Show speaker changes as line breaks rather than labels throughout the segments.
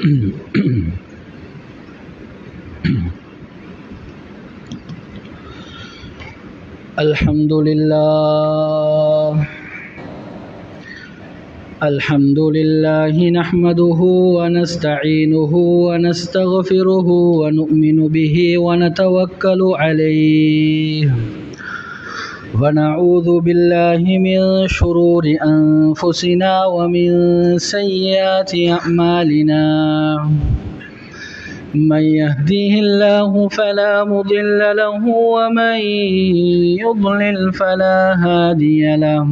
الحمد لله نحمده ونستعينه ونستغفره ونؤمن به ونتوكل عليه ونعوذ بالله من شرور أنفسنا ومن سيئات أعمالنا من يهديه الله فلا مضل له ومن يضلل فلا هادي له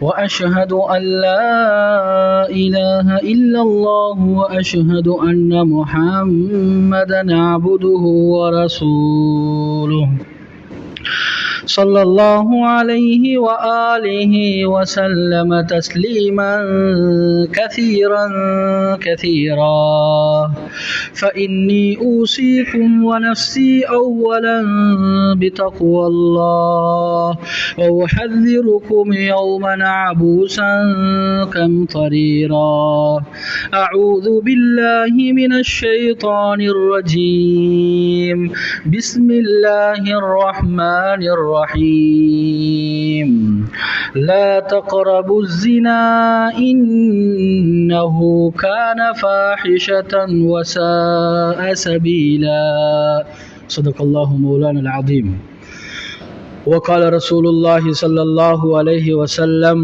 وأشهد أن لا إله إلا الله وأشهد أن محمدا عبده ورسوله صلى الله عليه وآله وسلم تسليما كثيرا فإني أوصيكم ونفسي أولا بتقوى الله وأحذركم يوما عبوسا قمطريرا أعوذ بالله من الشيطان الرجيم بسم الله الرحمن الرحيم لا تقربوا الزنا إنه كان فاحشة وساء سبيلا صدق الله مولانا العظيم وقال رسول الله صلى الله عليه وسلم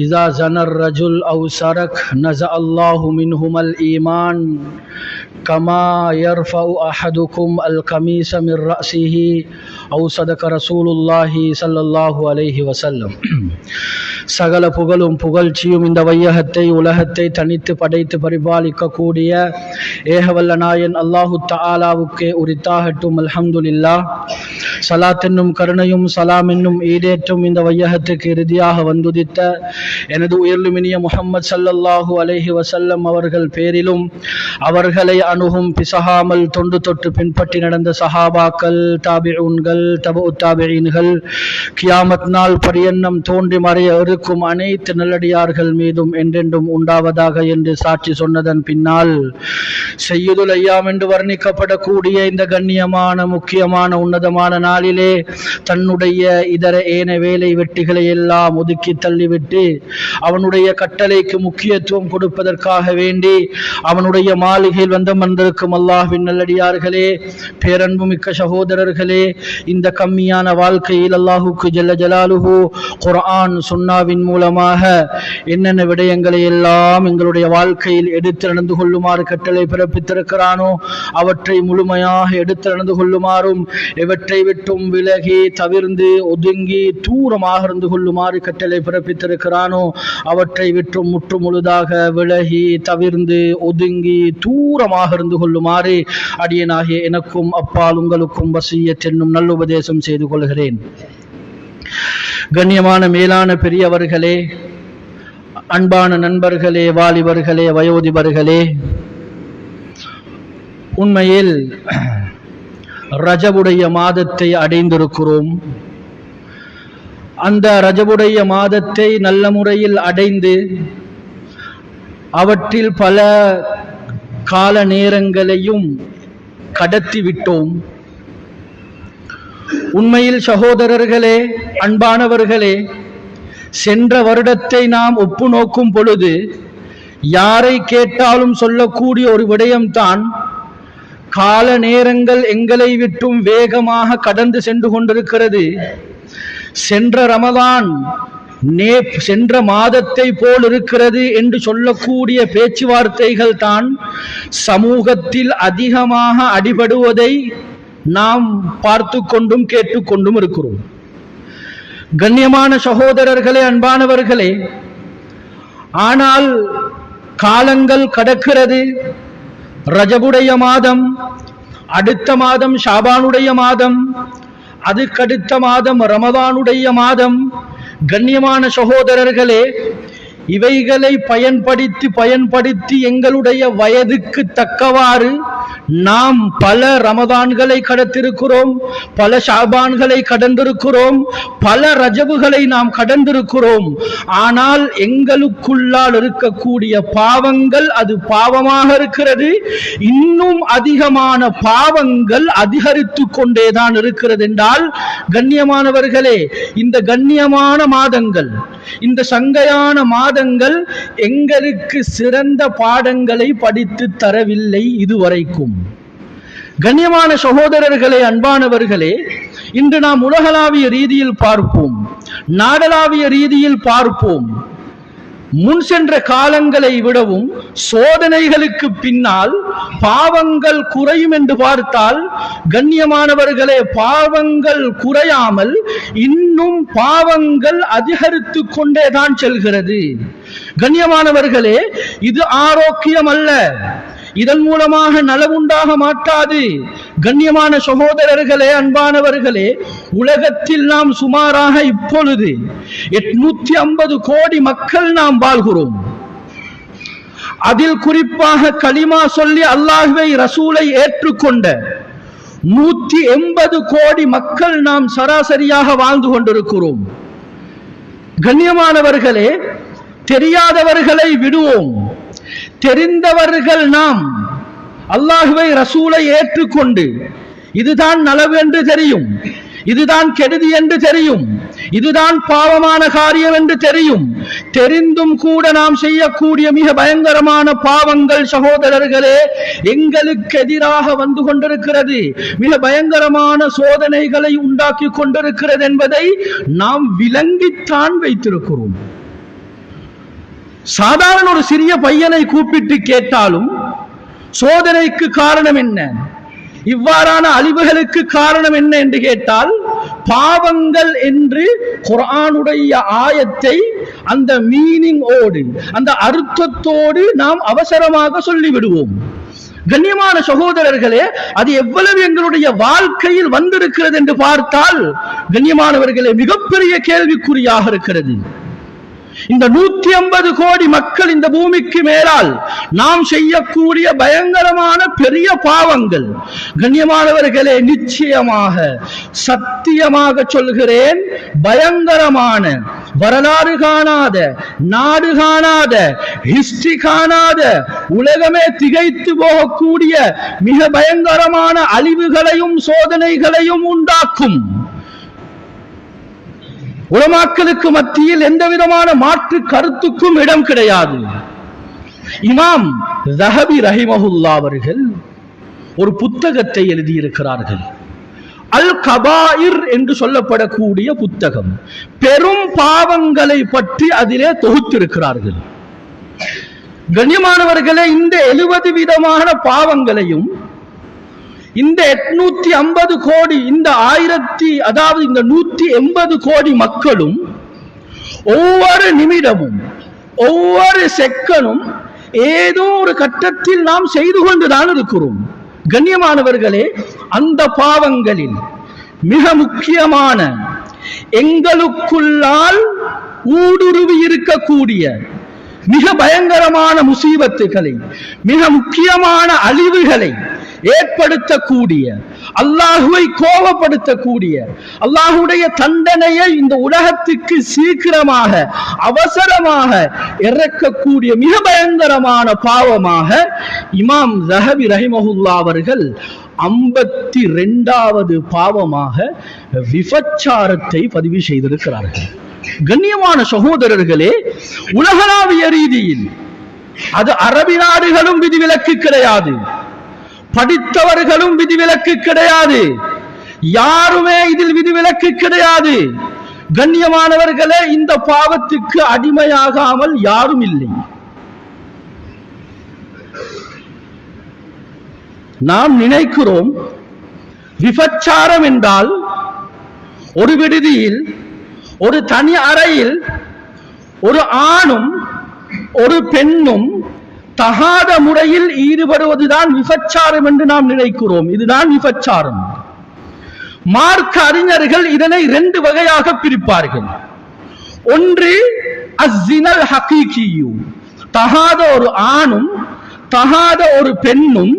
إذا زنى الرجل أو سرق نزع الله منهما الإيمان كما يرفع أحدكم القميص من رأسه أو صدق رسول الله صلى الله عليه وسلم சகல புகழும் புகழ்ச்சியும் இந்த வையகத்தை உலகத்தை தனித்து படைத்து பரிபாலிக்க கூடிய ஏகவல்ல நாயன் அல்லாஹு தஆலாவுக்கே உரித்தாகட்டும். அல்ஹம்துலில்லாஹ். சலாத் என்னும் கருணையும் சலாம் என்னும் ஈடேற்றும் இந்த வையகத்துக்கு இறுதியாக வந்துதித்த எனது உயர்லுமினிய முஹம்மது ஸல்லல்லாஹு அலைஹி வஸல்லம் அவர்கள் பேரிலும் அவர்களை அணுகும் பிசகாமல் தொண்டு தொட்டு பின்பற்றி நடந்த சஹாபாக்கள், தாபிஊன்கள், தபு தாபிஈன்கள், கியாமத் நாள் பரியன்னம் தோன்றி மறைய இருக்கும் அனைத்து நல்லடியார்கள் மீதும் என்றென்றும் உண்டாவதாக என்று சாட்சி சொன்னதன் பின்னால் சய்யிதுல் ஐயாம் என்று வர்ணிக்கப்படக்கூடிய இந்த கண்ணியமான முக்கியமான உன்னதமான நாளிலே தன்னுடைய இதர ஏன வேலை வெட்டிகளை எல்லாம் ஒதுக்கி தள்ளிவிட்டு அவனுடைய கட்டளைக்கு முக்கியத்துவம் கொடுப்பதற்காக வேண்டி அவனுடைய மாளிகையில் வந்திருக்கும் அல்லாஹ்வின் நல்லடியார்களே, பேரன்பு மிக்க சகோதரர்களே, இந்த கம்மியான வாழ்க்கையில் அல்லாஹுக்கு ஜல்ல ஜலாலுஹு குர்ஆன் சுன்னாவின் மூலமாக என்னென்ன விடயங்களை எல்லாம் எங்களுடைய வாழ்க்கையில் எடுத்து நடந்து கொள்ளுமாறு கட்டளை பிறப்பித்திருக்கிறானோ அவற்றை முழுமையாக எடுத்து நடந்து கொள்ளுமாறும் எவற்றை விட்டும் விலகி தவிர்ந்து ஒதுங்கி தூரமாக இருந்து கொள்ளுமாறு கட்டளை பிறப்பித்திருக்கிறானோ அவற்றை விட்டும் முற்று முழுதாக விலகி தவிர்ந்து ஒதுங்கி தூரமாக இருந்து கொள்ளுமாறு அடியனாகிய எனக்கும் அப்பால் உங்களுக்கும் வசியத் என்னும் நல்லுபதேசம் செய்து கொள்கிறேன். கண்ணியமான மேலான பெரியவர்களே, அன்பான நண்பர்களே, வாலிபர்களே, வயோதிபர்களே, உண்மையில் ரஜபுடைய மாதத்தை அடைந்திருக்கிறோம். அந்த ரஜபுடைய மாதத்தை நல்ல முறையில் அடைந்து அவற்றில் பல கால நேரங்களையும் கடத்தி விட்டோம். உண்மையில் சகோதரர்களே, அன்பானவர்களே, சென்ற வருடத்தை நாம் ஒப்பு நோக்கும் பொழுது யாரை கேட்டாலும் சொல்லக்கூடிய ஒரு விடயம்தான், கால நேரங்கள் எங்களை விட்டும் வேகமாக கடந்து சென்று கொண்டிருக்கிறது. சென்ற ரமதான் சென்ற மாதத்தை போல் இருக்கிறது என்று சொல்லக்கூடிய பேச்சுவார்த்தைகள் தான் சமூகத்தில் அதிகமாக அடிபடுவதை நாம் பார்த்து கொண்டும் கேட்டுக்கொண்டும் இருக்கிறோம். கண்ணியமான சகோதரர்களே, அன்பானவர்களே, ஆனால் காலங்கள் கடக்கிறது. ரஜபுடைய மாதம், அடுத்த மாதம் ஷாபானுடைய மாதம், அதுக்கடுத்த மாதம் ரமதானுடைய மாதம். கண்ணியமான சகோதரர்களே, இவைகளை பயன்படுத்தி எங்களுடைய வயதுக்கு தக்கவாறு நாம் பல ரமதான்களை கடந்திருக்கிறோம், பல ஷாபான்களை கடந்திருக்கிறோம், பல ரஜபுகளை நாம் கடந்திருக்கிறோம். ஆனால் எங்களுக்குள்ளால் இருக்கக்கூடிய பாவங்கள் அது பாவமாக இருக்கிறது. இன்னும் அதிகமான பாவங்கள் அதிகரித்து கொண்டேதான் இருக்கிறது என்றால், கண்ணியமானவர்களே, இந்த கண்ணியமான மாதங்கள், இந்த சங்கையான மாதங்கள் எங்களுக்கு சிறந்த பாடங்களை படித்து தரவில்லை இதுவரைக்கும். கண்ணியமான சகோதரர்களே, அன்பானவர்களே, இன்று நாம் உலகளாவிய ரீதியில் பார்ப்போம், நாடளாவிய ரீதியில் பார்ப்போம். முன் சென்ற காலங்களை விடவும் சோதனைகளுக்கு பின்னால் பாவங்கள் குறையும் என்று பார்த்தால், கண்ணியமானவர்களே, பாவங்கள் குறையாமல் இன்னும் பாவங்கள் அதிகரித்து கொண்டேதான் செல்கிறது. கண்ணியமானவர்களே, இது ஆரோக்கியம் அல்ல. இதன் மூலமாக நலவுண்டாக மாட்டாது. கண்ணியமான சகோதரர்களே, அன்பானவர்களே, உலகத்தில் நாம் சுமாராக இப்பொழுது 850 கோடி மக்கள் நாம் வாழ்கிறோம். அதில் குறிப்பாக கலிமா சொல்லி அல்லாஹ்வை ரசூலை ஏற்றுக்கொண்ட 180 கோடி மக்கள் நாம் சராசரியாக வாழ்ந்து கொண்டிருக்கிறோம். கண்ணியமானவர்களே, தெரியாதவர்களை விடுவோம், தெரிந்தவர்கள் நாம் அல்லாஹ்வை ரசூலை ஏற்றுக்கொண்டு இதுதான் நலவு என்று தெரியும், இதுதான் கெடுதி என்று தெரியும், இதுதான் பாவமான காரியம் என்று தெரியும், தெரிந்தும் கூட நாம் செய்யக்கூடிய மிக பயங்கரமான பாவங்கள் சகோதரர்களே எங்களுக்கு எதிராக வந்து கொண்டிருக்கிறது. மிக பயங்கரமான சோதனைகளை உண்டாக்கி கொண்டிருக்கிறது என்பதை நாம் விளங்கித்தான் வைத்திருக்கிறோம். சாதாரண ஒரு சிறிய பையனை கூப்பிட்டு கேட்டாலும் சோதனைக்கு காரணம் என்ன, இவ்வாறான அழிவுகளுக்கு காரணம் என்ன என்று கேட்டால், பாவங்கள் என்று குர்ஆனுடைய ஆயத்தை அந்த மீனிங்கோடு, அந்த அர்த்தத்தோடு நாம் அவசரமாக சொல்லிவிடுவோம். கண்ணியமான சகோதரர்களே, அது எவ்வளவு எங்களுடைய வாழ்க்கையில் வந்திருக்கிறது என்று பார்த்தால், கண்ணியமானவர்களே, மிகப்பெரிய கேள்விக்குறியாக இருக்கிறது. இந்த 150 கோடி மக்கள் இந்த பூமிக்கு மேலால் நாம் செய்யக்கூடிய பயங்கரமான பெரிய பாவங்கள், கண்ணியமானவர்களே, நிச்சயமாக சத்தியமாக சொல்கிறேன், பயங்கரமான, வரலாறு காணாத, நாடு காணாத, ஹிஸ்டரி காணாத, உலகமே திகைத்து போகக்கூடிய மிக பயங்கரமான அழிவுகளையும் சோதனைகளையும் உண்டாக்கும். உலமாக்களுக்கு மத்தியில் எந்த விதமான மாற்று கருத்துக்கும் இடம் கிடையாது. இமாம் ஸஹபி ரஹிமஹுல்லாஹ் அவர்கள் ஒரு புத்தகத்தை எழுதியிருக்கிறார்கள். அல் கபாயிர் என்று சொல்லப்படக்கூடிய புத்தகம். பெரும் பாவங்களை பற்றி அதிலே தொகுத்திருக்கிறார்கள். கண்ணியமானவர்களே, இந்த 70 விதமான பாவங்களையும் இந்த 850 கோடி, இந்த 180 கோடி மக்களும் ஒவ்வொரு நிமிடமும் ஒவ்வொரு செகண்டும் ஏதோ ஒரு கட்டத்தில் நாம் செய்து கொண்டுதான் இருக்கிறோம். கண்ணியமானவர்களே, அந்த பாவங்களில் மிக முக்கியமான, எங்களுக்குள்ளால் ஊடுருவி இருக்கக்கூடிய மிக பயங்கரமான முசீபத்துகளை, மிக முக்கியமான அழிவுகளை ஏற்படுத்தக்கூடிய, அல்லாஹுவை கோபப்படுத்தக்கூடிய, அல்லாஹுடைய தண்டனையை இந்த உலகத்துக்கு சீக்கிரமாக அவசரமாக இறக்கக்கூடிய மிக பயங்கரமான பாவமாக இமாம் ஸஹபி ரஹிமஹுல்லாஹ் அவர்கள் 52வது பாவமாக விபச்சாரத்தை பதிவு செய்திருக்கிறார்கள். கண்ணியமான சகோதரர்களே, உலகளாவிய ரீதியில் அது அரபி நாடுகளும் விதிவிலக்கு கிடையாது, படித்தவர்களும் விதிவிலக்கு கிடையாது, யாருமே இதில் விதிவிலக்கு கிடையாது. கண்ணியமானவர்களே, இந்த பாவத்துக்கு அடிமையாகாமல் யாரும் இல்லை. நாம் நினைக்கிறோம் விபச்சாரம் என்றால் ஒரு விடுதியில், ஒரு தனி அறையில் ஒரு ஆணும் ஒரு பெண்ணும் தகாத முறையில் ஈடுபடுவதுதான் விபச்சாரம் என்று நாம் நினைக்கிறோம். இதுதான் விபச்சாரம். மார்க்க அறிஞர்கள் இதனை 2 வகையாக பிரிப்பார்கள். ஒன்று அஸ்ஸினல் ஹகீகியு, தகாத ஒரு ஆணும் தகாத ஒரு பெண்ணும்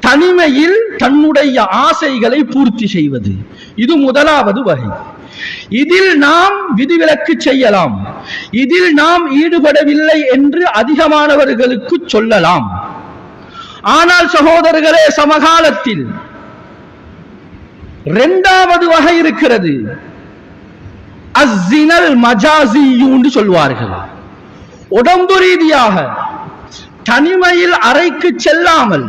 தனிமையில் தன்னுடைய ஆசைகளை பூர்த்தி செய்வது. இது முதலாவது வகை. இதில் நாம் விதிவிலக்கு செய்யலாம், இதில் நாம் ஈடுபடவில்லை என்று அதிகமானவர்களுக்கு சொல்லலாம். ஆனால் சகோதரர்களே, சமகாலத்தில் இரண்டாவது வகை இருக்கிறது. அஸ்ஸினல் மஜாசி என்று சொல்வார்கள். உடம்பு ரீதியாக தனிமையில் அறைக்கு செல்லாமல்,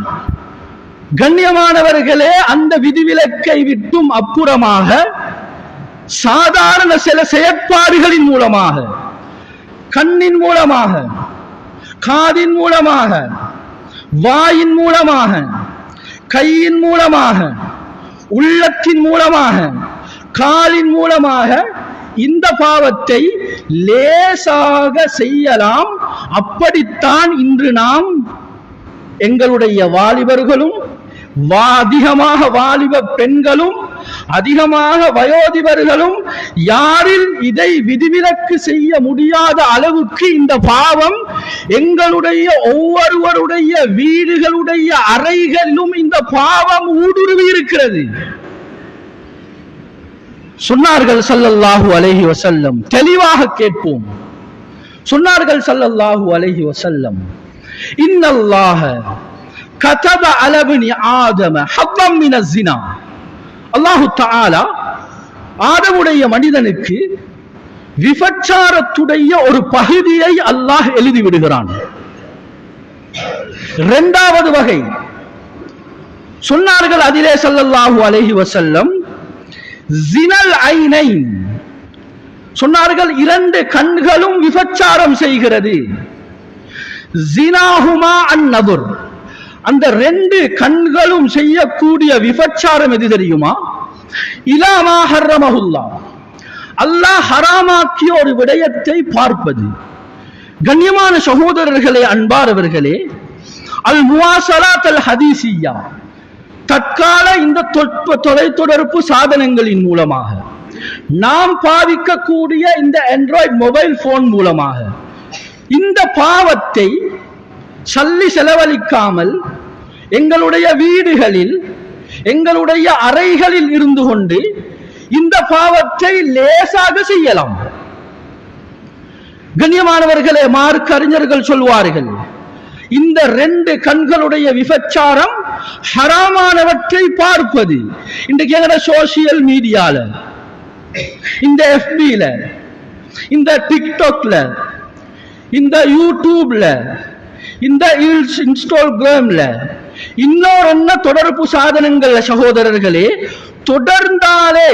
கண்ணியமானவர்களே, அந்த விதிவிலக்கை விட்டும் அப்புறமாக சாதாரண சில செயற்பாடுகளின் மூலமாக, கண்ணின் மூலமாக, காதின் மூலமாக, வாயின் மூலமாக, கையின் மூலமாக, உள்ளத்தின் மூலமாக, காலின் மூலமாக இந்த பாவத்தை லேசாக செய்யலாம். அப்படித்தான் இன்று நாம் எங்களுடைய வாலிபர்களும், அதிகமாக வாலிப பெண்களும், அதிகமாக வயோதிபர்களும், யாரில் இதை விதிவிலக்கு செய்ய முடியாத அளவுக்கு இந்த பாவம் எங்களுடைய ஒவ்வொருவருடைய வீடுகளுடைய அறைகளிலும் இந்த பாவம் ஊடுருவி இருக்கிறது. சொன்னார்கள் ஸல்லல்லாஹு அலைஹி வஸல்லம், தெளிவாக கேட்போம். சொன்னார்கள் ஸல்லல்லாஹு அலைஹி வஸல்லம், இன்னல்லாஹ கதப அலா இப்னி ஆதம ஹவ்வம் மினஸ் ஸினா. அல்லாஹ் தஆலா ஆதமுடைய மனிதனுக்கு விபச்சாரத்துடைய ஒரு பகுதியை அல்லாஹ் எழுதி விடுகிறான். இரண்டாவது வகை சொன்னார்கள் அதிலே ஸல்லல்லாஹு அலைஹி வஸல்லம், ஜினல் ஐனைன். சொன்னார்கள் இரண்டு கண்களும் விபச்சாரம் செய்கிறது. ஜினாஹுமா அன்-நதுர். அந்த ரெண்டு கண்களும் செய்யக்கூடிய விபச்சாரம் எது தெரியுமா? இலாமா ஹர்ரமஹுல்லாஹ், அல்லாஹ் ஹராமாக்கிய ஒரு விடயத்தை பார்ப்பது. கண்ணியமான சகோதரர்களே, அன்பானவர்களே, அல் முவாசலாத் அல் ஹதீசியா, தற்கால இந்த தொலைத்தொடர்பு சாதனங்களின் மூலமாக நாம் பாவிக்கக்கூடிய இந்த ஆண்ட்ராய்டு மொபைல் போன் மூலமாக இந்த பாவத்தை சல்லி செலவழிக்காமல் எங்களுடைய வீடுகளில், எங்களுடைய அறைகளில் இருந்து கொண்டு இந்த பாவத்தை லேசாக செய்யலாம். கண்ணியமானவர்களே, மார்க்க அறிஞர்கள் சொல்வார்கள், இந்த ரெண்டு கண்களுடைய விபச்சாரம் ஹராமானவற்றை பார்ப்பது. இன்றைக்கு எங்கட சோசியல் மீடியால, இந்த எஃபில, இந்த டிக்டாக்ல, இந்த யூடியூப்ல, இந்த இன்ஸ்டாகிராம்ல, இன்னொரு என்ன தொடர்பு சாதனங்கள் சகோதரர்களே, தொடர்ந்தாலே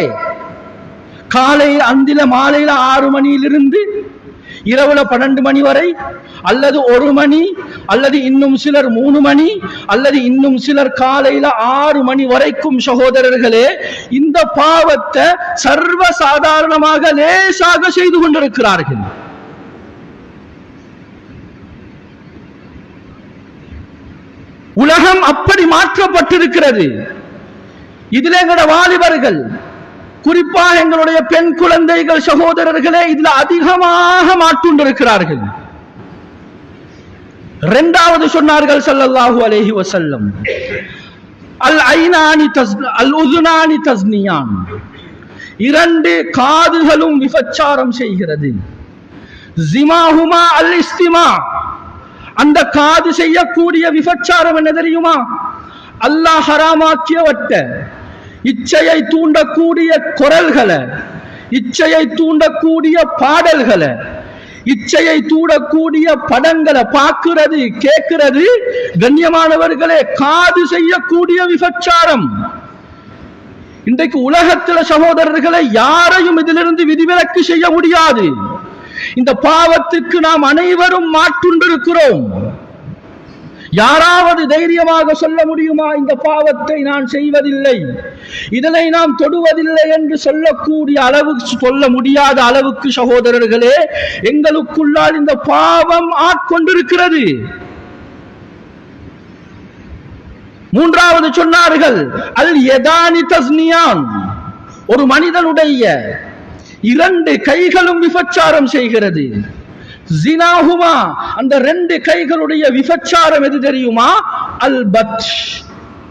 காலை அந்தில மாலையில 6 மணியிலிருந்து இரவுல 12 மணி வரை, அல்லது 1 மணி, அல்லது இன்னும் சிலர் 3 மணி, அல்லது இன்னும் சிலர் காலையில 6 மணி வரைக்கும் சகோதரர்களே இந்த பாவத்தை சர்வ சாதாரணமாக லேசாக செய்து கொண்டிருக்கிறார்கள். உலகம் அப்படி மாற்றப்பட்டிருக்கிறது. இதில் எங்களோட வாலிபர்கள், குறிப்பாக எங்களுடைய பெண் குழந்தைகள் சகோதரர்களே இதில் அதிகமாக மாற்றுண்டிருக்கிறார்கள். இரண்டாவது சொன்னார்கள் ஸல்லல்லாஹு அலைஹி வஸல்லம், அல் ஐனானி அல் உதுனானி தஸ்னியான். இரண்டு காதுகளும் விபச்சாரம் செய்கிறது. ஜிமாஹுமா அல் இஸ்திமா. அந்த காது செய்யக்கூடிய விபச்சாரம் என்ன தெரியுமா? அல்லாஹ் ஹராமாக்கியவற்ற இச்சையை தூண்டக்கூடிய குரல்களை, இச்சையை தூண்டக்கூடிய பாடல்களை, இச்சையை தூண்டக்கூடிய படங்களை பார்க்கிறது, கேட்கிறது. கண்ணியமானவர்களே, காது செய்யக்கூடிய விபச்சாரம். இன்றைக்கு உலகத்தில் சகோதரர்களை யாரையும் இதிலிருந்து விதிவிலக்கு செய்ய முடியாது. இந்த பாவத்துக்கு நாம் அனைவரும் மாற்றுண்டிருக்கிறோம். யாராவது தைரியமாக சொல்ல முடியுமா, இந்த பாவத்தை நான் செய்வதில்லை, இதனை நாம் தொடுவதில்லை என்று சொல்லக்கூடிய அளவுக்கு, சொல்ல முடியாத அளவுக்கு சகோதரர்களே எங்களுக்குள்ளால் இந்த பாவம் ஆட்கொண்டிருக்கிறது. மூன்றாவது சொன்னார்கள், அல் யதானி தஸ்னியான். ஒரு மனிதனுடைய இரண்டு கைகளும் விபச்சாரம் செய்கிறது. ஜினாஹுமா. அந்த ரெண்டு கைகளுடைய விபச்சாரம் எது தெரியுமா? அல் பத்.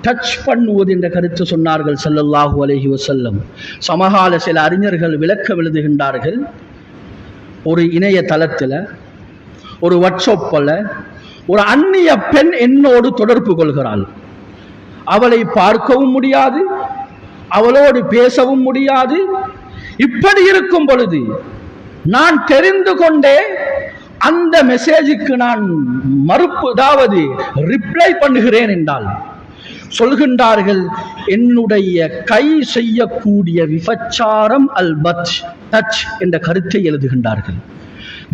டச் பண்ணுவது என்ற கருத்து சொன்னார்கள் ஸல்லல்லாஹு அலைஹி வஸல்லம். சமகால சில அறிஞர்கள் விளக்கம் எழுதுகின்றார்கள், ஒரு இணைய தளத்தில் ஒரு வாட்ஸ்அப்ல ஒரு அந்நிய பெண் என்னோடு தொடர்பு கொள்கிறாள். அவளை பார்க்கவும் முடியாது, அவளோடு பேசவும் முடியாது. இப்படி இருக்கும் பொழுது நான் தெரிந்து கொண்டே அந்த மெசேஜுக்கு நான் அதாவது ரிப்ளை பண்ணுகிறேன் என்றால் சொல்கின்றார்கள், என்னுடைய கை செய்யக்கூடிய விபச்சாரம் அல்பத் டச் என்ற கருத்தை எழுதுகின்றார்கள்.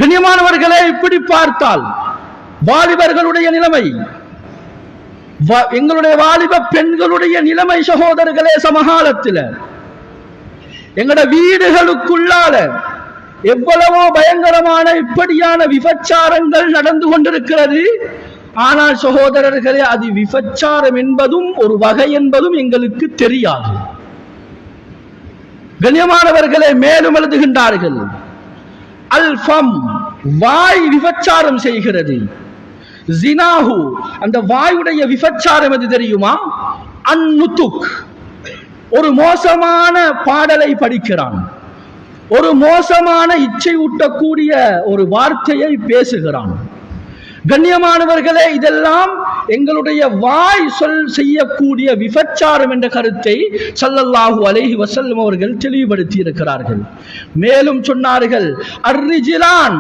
கண்ணியமானவர்களே, இப்படி பார்த்தால் வாலிபர்களுடைய நிலைமை, எங்களுடைய வாலிப பெண்களுடைய நிலைமை சகோதரர்களே, சமகாலத்தில் எங்கட வீடுகளுக்குள்ளால எவ்வளவோ பயங்கரமான இப்படியான விபச்சாரங்கள் நடந்து கொண்டிருக்கிறது. ஆனால் சகோதரர்களே, அது விபச்சாரம் என்பதும் ஒரு வகை என்பதும் எங்களுக்கு தெரியாது. கண்ணியமானவர்களே, மேலும் எழுதுகின்றார்கள், அல்ஃபம் வாய் விபச்சாரம் செய்கிறது. ஜினாஹு அந்த வாயுடைய விபச்சாரம் எது தெரியுமா? அன்னுதுக் ஒரு மோசமான பாடலை படிக்கிறான், ஒரு மோசமான இச்சை ஊட்டக்கூடிய ஒரு வார்த்தையை பேசுகிறான். கண்ணியமானவர்களே, இதெல்லாம் எங்களுடைய வாய் செய்யக்கூடிய விபச்சாரம் என்ற கருத்தை ஸல்லல்லாஹு அலைஹி வஸல்லம் அவர்கள் தெளிவுபடுத்தி இருக்கிறார்கள். மேலும் சொன்னார்கள், அர்ரிஜிலான்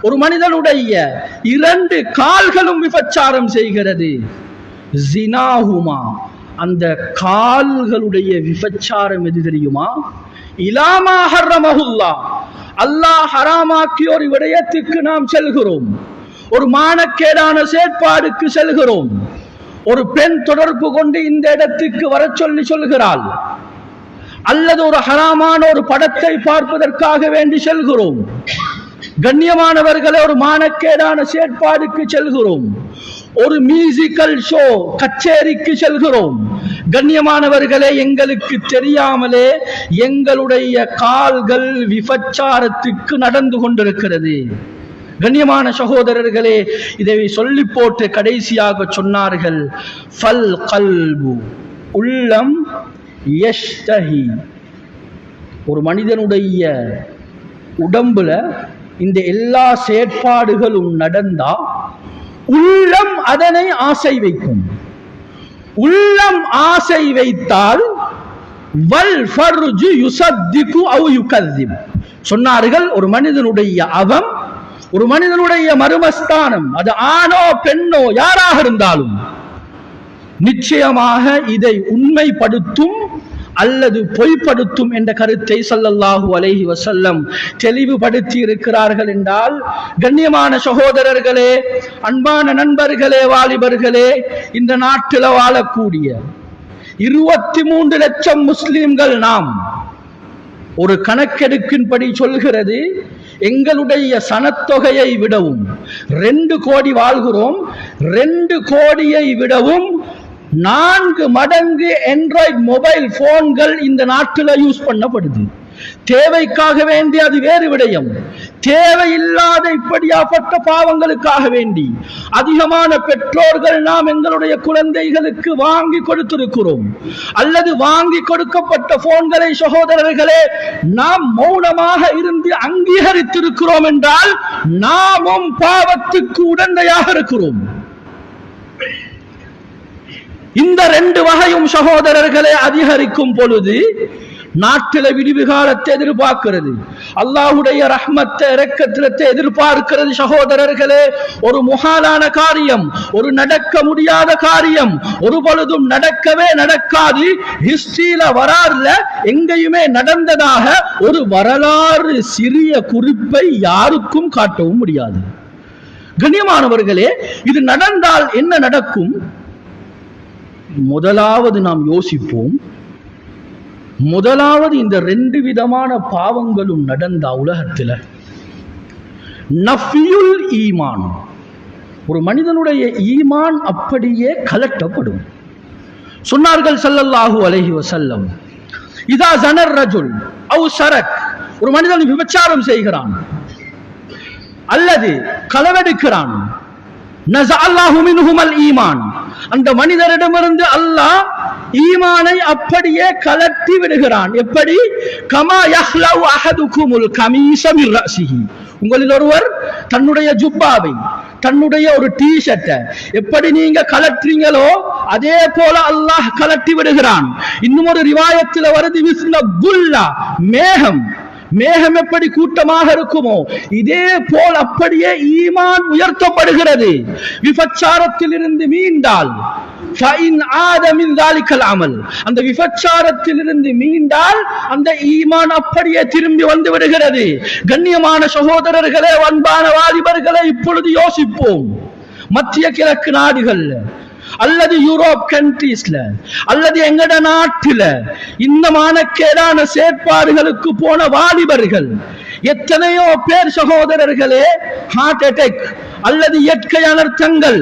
ஒரு மனிதனுடைய 2 கால்களும் விபச்சாரம் செய்கிறது. ஜினாஹுமா அந்த கால்களுடைய விபச்சாரம் எது தெரியுமா? இலாமா ஹர்ரமஹுல்லாஹ் அல்லாஹ் ஹராமாக்கிய ஒரு விடயத்துக்கு நாம் செல்கிறோம், ஒரு மானக்கேடான செயற்பாடுக்கு செல்கிறோம். ஒரு பெண் தொடர்பு கொண்டு இந்த இடத்துக்கு வர சொல்லி சொல்கிறாள், அல்லது ஒரு ஹராமான ஒரு படத்தை பார்ப்பதற்காக வேண்டி செல்கிறோம். கண்ணியமானவர்களே, ஒரு மானக்கேடான செயற்பாடுக்கு செல்கிறோம், ஒரு மியூசிக்கல் ஷோ கச்சேரிக்கு செல்கிறோம். கண்ணியமானவர்களே, எங்களுக்கு தெரியாமலே எங்களுடைய கால்கள் விபச்சாரத்துக்கு நடந்து கொண்டிருக்கிறது. கண்ணியமான சகோதரர்களே, இதை சொல்லி போட்டு கடைசியாக சொன்னார்கள், ஃபல் கல்பு உள்ளம் யஷ்தஹி ஒரு மனிதனுடைய உடம்புல இந்த எல்லா செயற்பாடுகளும் நடந்தா உள்ளம் அதனை ஆசை வைக்கும். உள்ளம் ஆசை வைத்தால் வல் ஃபர்ஜு யுஸத்திகு அவ் யுகذிப் சொன்னார்கள், ஒரு மனிதனுடைய அவம், ஒரு மனிதனுடைய மர்மஸ்தானம், அது ஆணோ பெண்ணோ யாராக இருந்தாலும் நிச்சயமாக இதை உண்மைப்படுத்தும் அல்லது பொய்ப்படுத்தும் என்ற கருத்தை ஸல்லல்லாஹு அலைஹி வஸல்லம் தெளிவுபடுத்தி இருக்கிறார்கள். என்றால் கண்ணியமான சகோதரர்களே, அன்பான நண்பர்களே, வாலிபர்களே, இந்த நாட்டில் வாழக்கூடிய 23 லட்சம் முஸ்லிம்கள் நாம் ஒரு கணக்கெடுக்கின்படி சொல்கிறது, எங்களுடைய சனத்தொகையை விடவும் 2 கோடி வாழ்கிறோம், 2 கோடியை விடவும் 4 மடங்கு ஆண்ட்ராய்டு மொபைல் போன்கள் இந்த நாட்டில் யூஸ் பண்ணப்படுது. தேவைக்காக வேண்டி அது வேறு விடயம், தேவையில்லாத இப்படியாப்பட்ட பாவங்களுக்காக வேண்டி அதிகமான பெற்றோர்கள் நாம் எங்களுடைய குழந்தைகளுக்கு வாங்கி கொடுத்திருக்கிறோம். அல்லது வாங்கி கொடுக்கப்பட்ட போன்களை சகோதரர்களே நாம் மௌனமாக இருந்து அங்கீகரித்திருக்கிறோம் என்றால் நாமும் பாவத்துக்கு உடந்தையாக இருக்கிறோம். இந்த 2 வகையும் சகோதரர்களே அதிகரிக்கும் பொழுது நாட்டில விடிவு காலத்தை எதிர்பார்க்கிறது, அல்லாஹ்வுடைய ரஹ்மத்தை இரக்கத்தை எதிர்பார்க்கிறது. சகோதரர்களே, ஒரு முஹாலான காரியம், ஒரு நடக்க முடியாத காரியம், ஒரு பொழுதும் நடக்கவே நடக்காது. ஹிஸ்டரியில வரலாறுல எங்கேயுமே நடந்ததாக ஒரு வரலாறு சிறிய குறிப்பை யாருக்கும் காட்டவும் முடியாது. கண்ணியமானவர்களே, இது நடந்தால் என்ன நடக்கும்? முதலாவது நாம் யோசிப்போம், முதலாவது இந்த 2 விதமான பாவங்களும் நடந்த உலகத்தில் நஃபியுல் ஈமான், ஒரு மனிதனுடைய ஈமான் அப்படியே கலட்டப்படும். சொன்னார்கள் ஸல்லல்லாஹு அலைஹி வஸல்லம், இதா ஸனர் ரஜுல் அவ் ஸரக் ஒரு மனிதன் விபச்சாரம் செய்கிறான் அல்லது களவெடுக்கிறான், நஸஅல்லாஹு மின்ஹுமல் ஈமான் அந்த மனிதரிடமிருந்து அல்லாஹ் ஈமானை அப்படியே கலட்டி விடுகிறான். எப்படி? கமா யஹ்லவு அஹதுகுமுல் கமீஸ மின் ரஸிஹி, உங்களில் ஒருவர் தன்னுடைய ஜுப்பாவை, தன்னுடைய ஒரு டி-ஷர்ட்டை எப்படி நீங்க கலட்டுறீங்களோ அதே போல அல்லாஹ் கலட்டி விடுகிறான். இன்னும் ஒரு ரிவாயத்தில் வருது, மிஸ்ல குல்லா, மேகம், மேகம் எப்படி கூட்டமாக இருக்குமோ இதே போல் அப்படியே ஈமான் உயர்த்தப்படுகிறது. விபச்சாரத்தில் இருந்து மீண்டால் அந்த விபச்சாரத்தில் இருந்து மீண்டால் அந்த ஈமான் அப்படியே திரும்பி வந்து விடுகிறது. கண்ணியமான சகோதரர்களே, அன்பான வாலிபர்களே, இப்பொழுது யோசிப்போம். மத்திய கிழக்கு நாடுகள் அல்லது யூரோப் கண்ட்ரீஸ்ல அல்லது எங்கட நாட்டில இந்த மானக்கேடான செயற்பாடுகளுக்கு போன வாலிபர்கள் எத்தனையோ பேர் சகோதரர்களே ஹார்ட் அட்டாக் அல்லது இயற்கை அனர்த்தங்கள்,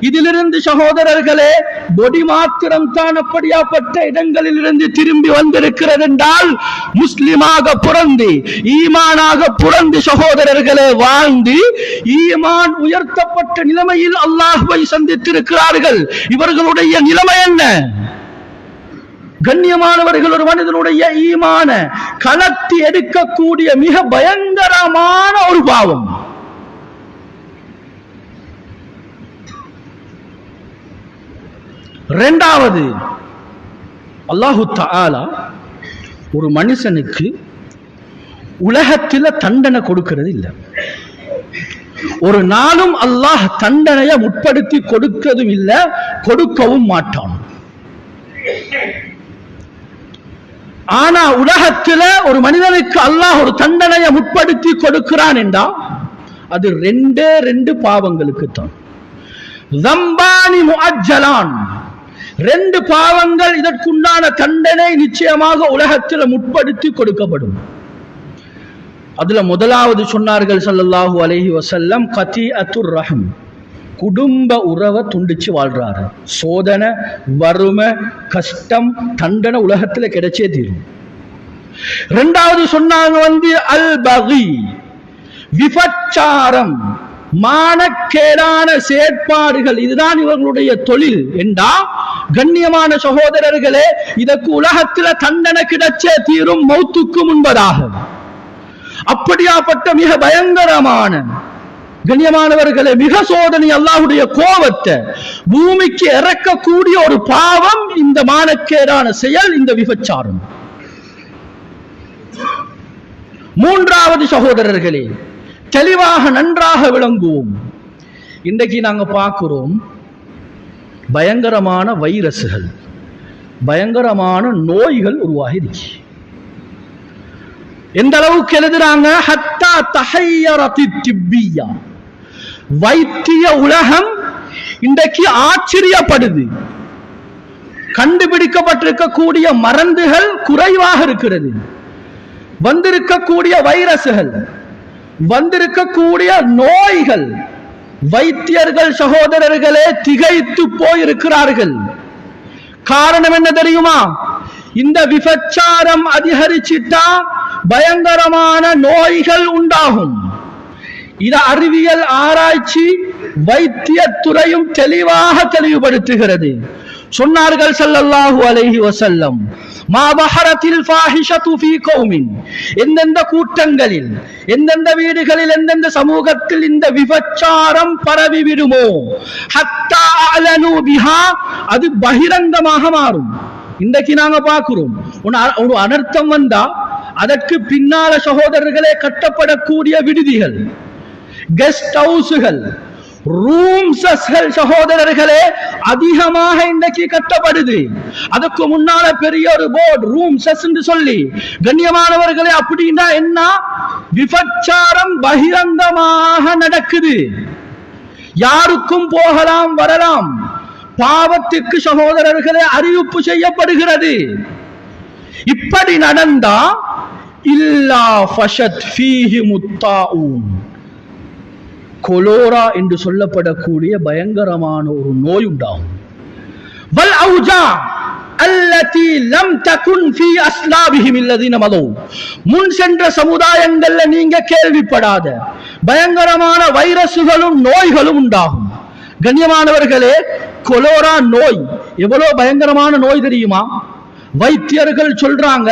இதிலிருந்து சகோதரர்களே பொடி மாத்திரம் தான் அப்படியாப்பட்ட இடங்களில் இருந்து திரும்பி வந்திருக்கிறது என்றால் முஸ்லிமாக பிறந்து ஈமானாக பிறந்து சகோதரர்களே வாழ்ந்து ஈமான் உயர்த்தப்பட்ட நிலைமையில் அல்லாஹ்வை சந்தித்திருக்கிறார்கள். இவர்களுடைய நிலைமை என்ன? கண்ணியமானவர்கள், ஒரு மனிதனுடைய ஈமான கலத்தி எடுக்கக்கூடிய மிக பயங்கரமான ஒரு பாவம். இரண்டாவது, அல்லாஹு தஆலா ஒரு மனுஷனுக்கு உலகத்தில் தண்டனை கொடுக்கிறது இல்லை. ஒரு நாளும் அல்லாஹ் தண்டனையை முற்படுத்தி கொடுக்கிறதும் இல்லை, கொடுக்கவும் மாட்டான். ஆனா உலகத்தில் ஒரு மனிதனுக்கு அல்லாஹ் ஒரு தண்டனையை முற்படுத்தி கொடுக்கிறான் என்றா அது ரெண்டு பாவங்களுக்கு தான். ஸம்பானி முஅஜ்ஜலான், ரெண்டு பாவங்கள், இதற்குண்டான தண்டனை நிச்சயமாக உலகத்தில் முற்படுத்தி கொடுக்கப்படும். அதுல முதலாவது சொன்னார்கள் ஸல்லல்லாஹு அலைஹி வஸல்லம், கதீஅத்துர் ரஹம், குடும்ப உறவை துண்டிச்சு வாழ்றாரு. சோதனை, வறுமை, கஷ்டம், தண்டனை உலகத்துல கிடைச்சே தீரும். இரண்டாவது சொன்னாங்க அல் பகி, விபச்சாரம், மானக்கேடான செயற்பாடுகள், இதுதான் இவர்களுடைய தொழில் என்றா கண்ணியமான சகோதரர்களே இதற்கு உலகத்துல தண்டனை கிடைச்சே தீரும் மௌத்துக்கு முன்பதாக. அப்படியாப்பட்ட மிக பயங்கரமான கண்ணியமானவர்களே மிக சோதனை, அல்லாஹ்வுடைய கோபத்தை பூமிக்கு இறக்கக்கூடிய ஒரு பாவம் இந்த மானக்கேடான செயல், இந்த விபச்சாரம். மூன்றாவது சகோதரர்களே தெளிவாக நன்றாக விளங்குவோம். இன்றைக்கு நாங்க பார்க்கிறோம் பயங்கரமான வைரஸ்கள், பயங்கரமான நோய்கள் உருவாகி எந்த அளவுக்கு எழுதுறாங்க, ஹத்தா தஹய்யரத்தி திப்பியா, வைத்திய உலகம் இன்றைக்கு ஆச்சரியப்படுது. கண்டுபிடிக்கப்பட்டிருக்கக்கூடிய மருந்துகள் குறைவாக இருக்கிறது, வந்திருக்கக்கூடிய வைரஸ்கள், வந்திருக்கக்கூடிய நோய்கள், வைத்தியர்கள் சகோதரர்களே திகைத்து போயிருக்கிறார்கள். காரணம் என்ன தெரியுமா? இந்த விபச்சாரம் அதிகரிச்சிட்டா பயங்கரமான நோய்கள் உண்டாகும். இது அறிவியல் ஆராய்ச்சி வைத்தியத்துறையும் தெளிவாக தெளிவுபடுத்துகிறது. சொன்னார்கள் ஸல்லல்லாஹு அலைஹி வஸல்லம், மா பஹரத்தில் ஃபாஹிஷத்து ஃபீ கௌமின், எந்தெந்த கூட்டங்களில், எந்தெந்த வீடுகளில், எந்தெந்த சமூகத்தில் இந்த விபச்சாரம் பரவி விடுமோ, ஹத்தா அலனு பிஹா, அது பகிரங்கமாக மாறும். இன்றைக்கு நாங்க பார்க்கிறோம் ஒரு அனர்த்தம் வந்தா அதற்கு பின்னால சகோதரர்களே கட்டப்படக்கூடிய விடுதிகள், கெஸ்ட் ஹவுஸ்கள், ரூம்ஸ்கள் சகோதரர்களே அதிகமாக இன்றைக்கு கட்டப்படுது. அதுக்கு முன்னால பெரிய ஒரு போர்டு ரூம்ஸ் என்று சொல்லி. கண்ணியமானவர்களே அப்படின்னா என்ன? விபச்சாரம் பகிரங்கமாக நடக்குது, யாருக்கும் போகலாம் வரலாம், பாவத்துக்கு சகோதரர்களே அறிவிப்பு செய்யப்படுகிறது. இப்படி நடந்தா இல்லா ஃபஷத் ஃபீஹி முத்தாஊன், கொலோரா என்று சொல்லப்படக்கூடிய பயங்கரமான ஒரு நோய் உண்டாகும். வல் அவுஜா அல்லதி லம் தகுன் ஃபீ அஸ்லாபிஹிம் அல்லதீன மதூ, முன் சென்ற சமுதாயங்கள்ல நீங்க கேள்விப்படாத பயங்கரமான வைரசுகளும் நோய்களும் உண்டாகும். கண்ணியமானவர்களே கொலோரா நோய் எவ்வளவு பயங்கரமான நோய் தெரியுமா? வைத்தியர்கள் சொல்றாங்க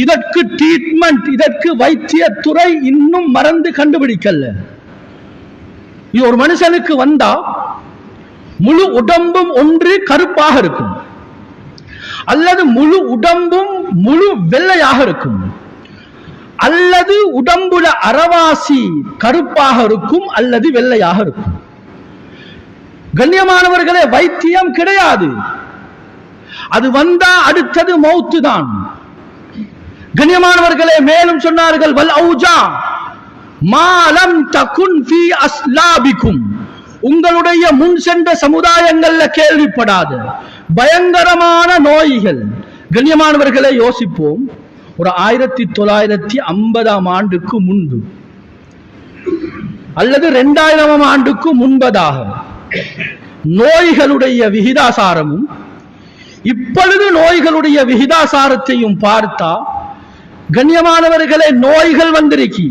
இதற்கு ட்ரீட்மெண்ட், இதற்கு வைத்தியத்துறை இன்னும் மருந்து கண்டுபிடிக்கல. இது ஒரு மனுஷனுக்கு வந்தா முழு உடம்பும் ஒன்று கருப்பாக இருக்கும், அல்லது முழு உடம்பும் முழு வெள்ளையாக இருக்கும், அல்லது உடம்புல அரவாசி கருப்பாக இருக்கும் அல்லது வெள்ளையாக இருக்கும். கண்ணியமானவர்களே, வைத்தியம் கிடையாது. அது வந்தா அடுத்தது மௌத்து தான். கண்ணியமானவர்களே, மேலும் சொன்னார்கள் வல் ஔஜா மா லம் தகுன் ஃபீ அஸ்லாபிக்கும், உங்களுடைய முன் சென்ற சமுதாயங்கள்ல கேள்விப்படாத பயங்கரமான நோய்கள். கண்ணியமானவர்களை யோசிப்போம், ஒரு 1950 ஆண்டுக்கு முன்பு அல்லது 2000 ஆண்டுக்கு முன்பதாக நோய்களுடைய விகிதாசாரமும் இப்பொழுது நோய்களுடைய விகிதாசாரத்தையும் பார்த்தா, கண்ணியமானவர்களே, நோய்கள் வந்திருக்கி,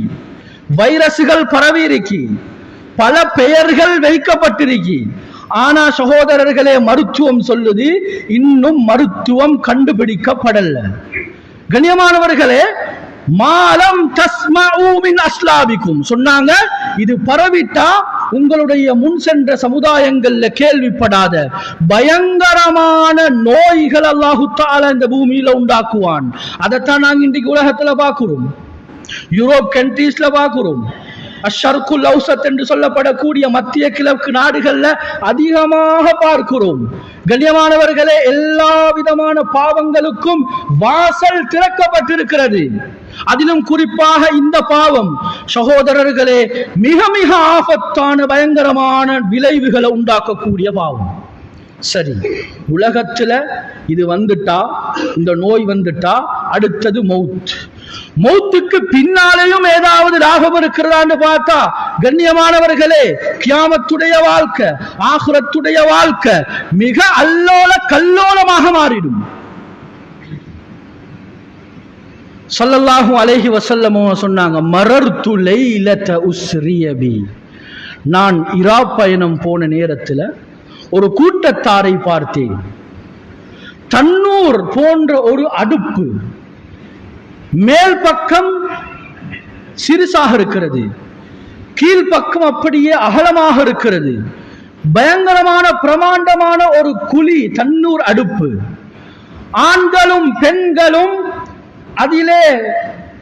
வைரசுகள் பரவி இருக்கி, பல பெயர்கள் வைக்கப்பட்டிருக்கி. ஆனா சகோதரர்களே, மருத்துவம் சொல்லுது இன்னும் மருத்துவம் கண்டுபிடிக்கப்படல. கண்ணியமானவர்களே, மாலம் தஸ்மஊ மின் அஸ்லாபிக்கும் சொன்னாங்க, இது பரவிட்டா உங்களுடைய முன் சென்ற சமுதாயங்கள்ல கேள்விப்படாத பயங்கரமான நோய்கள் அல்லாஹு தஆலா இந்த பூமியில உண்டாக்குவான். அதைத்தான் நாங்க இன்றைக்கு உலகத்துல பார்க்கிறோம், யூரோப் கண்ட்ரீஸ்ல பார்க்கிறோம், அஷ்ஷர்குல் அவ்சத் என்று சொல்லப்படக்கூடிய மத்திய கிழக்கு நாடுகள்ல அதிகமாக பார்க்கிறோம். கண்ணியமானவர்களே, எல்லா விதமான பாவங்களுக்கும் வாசல் திறக்கப்பட்டிருக்கிறது. அதிலும் குறிப்பாக இந்த பாவம் சகோதரர்களே மிக மிக ஆபத்தான பயங்கரமான விளைவுகளை உண்டாக்கக்கூடிய பாவம். சரி, உலகத்துல இது வந்துட்டா, இந்த நோய் வந்துட்டா அடுத்தது மௌத். மௌத்துக்கு பின்னாலேயும் ஏதாவது லாபம் இருக்கிறதான்னு பார்த்தா, கண்ணியமானவர்களே, கியாமத்துடைய வாழ்க்கை, ஆகிரத்துடைய வாழ்க்கை மிக அல்லோல கல்லோலமாக மாறிடும். ஸல்லல்லாஹு அலைஹி வஸல்லம் சொன்னாங்க, மரர்து லைலத உஸ்ரிய பி, நான் இரா பயணம் போன நேரத்தில் ஒரு கூட்டத்தாரை பார்த்தேன். தன்னூர் போன்ற ஒரு அடுப்பு, மேல் பக்கம் சிறுசாக இருக்கிறது, கீழ்பக்கம் அப்படியே அகலமாக இருக்கிறது. பயங்கரமான பிரமாண்டமான ஒரு குழி, தன்னூர் அடுப்பு. ஆண்களும் பெண்களும் அதிலே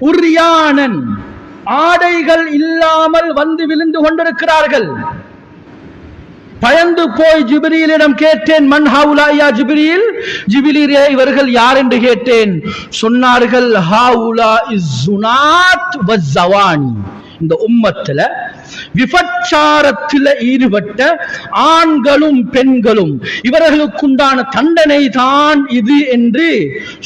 உரியானன் ஆடைகள் இல்லாமல் வந்து விழுந்து கொண்டிருக்கிறார்கள். பயந்து போய் ஜிப்ரீலிடம் கேட்டேன், மன் ஹவுலா யா ஜிப்ரீல், ஜிப்ரீலே இவர்கள் யார் என்று கேட்டேன். சொன்னார்கள், ஹவுலா இஸ்ஸுனாத் வஸ்ஸவானி, இந்த உம்மத்துல விபச்சாரத்தில் ஈடுபட்ட ஆண்களும் பெண்களும், இவர்களுக்குண்டான தண்டனை தான் இது என்று